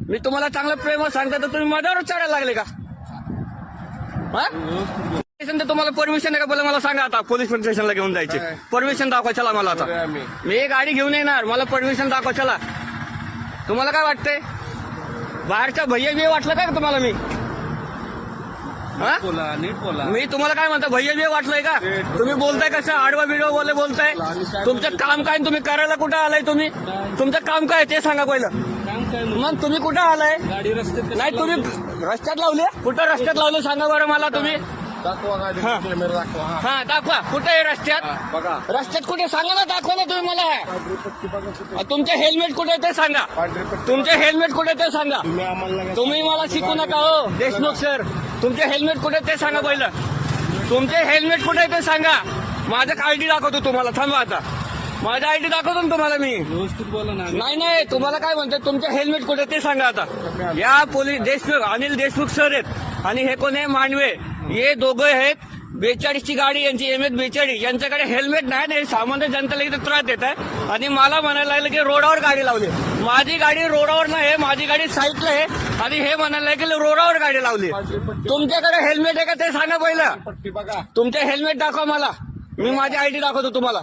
मी तुम्हाला चांगलं प्रेम सांगता तर तुम्ही माझ्यावर चढायला लागले का? हा? तर तुम्हाला परमिशन आहे का? बोला मला सांगा आता. पोलीस स्टेशनला घेऊन जायचे परमिशन दाखवा. चला मला आता मी गाडी घेऊन येणार. मला परमिशन दाखवा. चला. तुम्हाला काय वाटतंय? बाहेरच्या भैया बी वाटलं काय तुम्हाला? मी नीट बोला. मी तुम्हाला काय म्हणतो? भैया बी वाटलंय का? तुम्ही बोलताय कसं आडवा व्हिडिओ बोलताय? तुमचं काम काय? तुम्ही करायला कुठं आलाय? तुम्ही तुमचं काम काय ते सांगा पहिलं. मग तुम्ही कुठं आलाय? गाडी रस्त्यात नाही तुम्ही रस्त्यात लावले? कुठं रस्त्यात लावले सांगा बरं मला. तुम्ही दाखवा गाडी. कॅमेरा दाखवा. हा दाखवा. कुठे आहे रस्त्यात? बघा रस्त्यात कुठे सांगा ना. दाखवा ना तुम्ही मला. तुमचे हेल्मेट कुठे ते सांगा. तुमचे हेल्मेट कुठे ते सांगा. तुम्ही मला शिकू नका हो देशमुख सर. तुमचे हेल्मेट कुठे ते सांगा पहिलं. तुमचे हेल्मेट कुठे ते सांगा. माझं आयडी दाखवतो तुम्हाला. थांबा आता. माझा आयडी दाखवतो ना तुम्हाला मी. व्यवस्थित बोला ना. नाही तुम्हाला काय म्हणतात? तुमचे हेल्मेट कुठे ते सांगा आता. या पोलीस देशमुख अनिल देशमुख सर आहेत आणि हे कोण आहे? मांडवे. हे दोघं आहेत. 42 ची गाडी यांची MS 42. यांच्याकडे हेल्मेट नाही ना. हे सामान्य जनतेला इथे त्रास देत आहे आणि मला म्हणायला लागलं की रोडावर गाडी लावली. माझी गाडी रोडावर नाही. माझी गाडी साईडला आहे आणि हे म्हणायला लागले की रोडावर गाडी लावली. तुमच्याकडे हेल्मेट आहे का ते सांगा पहिलं. पट्टी बघा. तुमचे हेल्मेट दाखवा मला. मी माझी आयडी दाखवतो तुम्हाला.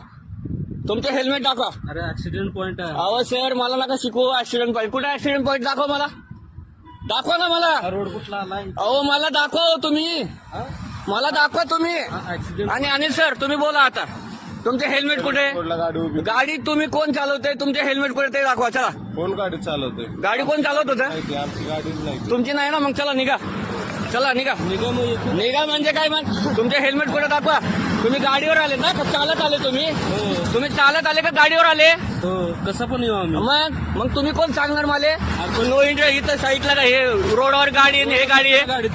तुमचे हेल्मेट दाखवा. अरे ऍक्सिडेंट पॉइंट आहे. अहो सर मला नका शिकवू. ऍक्सिडेंट पॉईंट कुठे? ऍक्सिडेंट पॉईंट दाखवा मला. दाखवा ना मला. रोड कुठला आलाय? अहो मला दाखवा तुम्ही. मला दाखवा तुम्ही. ऍक्सिडेंट आणि अनिल सर तुम्ही बोला आता. तुमचे हेल्मेट कुठे? गाडी उभी. गाडी तुम्ही कोण चालवतंय? तुमचे हेल्मेट कुठे ते दाखवा. चला. कोण गाडी चालवतोय? गाडी कोण चालवत होतं? आमची गाडीच नाही. तुमची नाही ना. मग चला निघा. चला निघा. निघा म्हणजे काय? मग तुमचे हेल्मेट कुठे दाखवा. तुम्ही गाडीवर आले ना का चालत आले? तुम्ही चालत आले का गाडीवर आले? कसं पण येऊ आम्ही. मग तुम्ही कोण सांगणार मला? नो इंडिया इथं साईडला हे रोडवर गाडी आहे, हे गाडी आहे.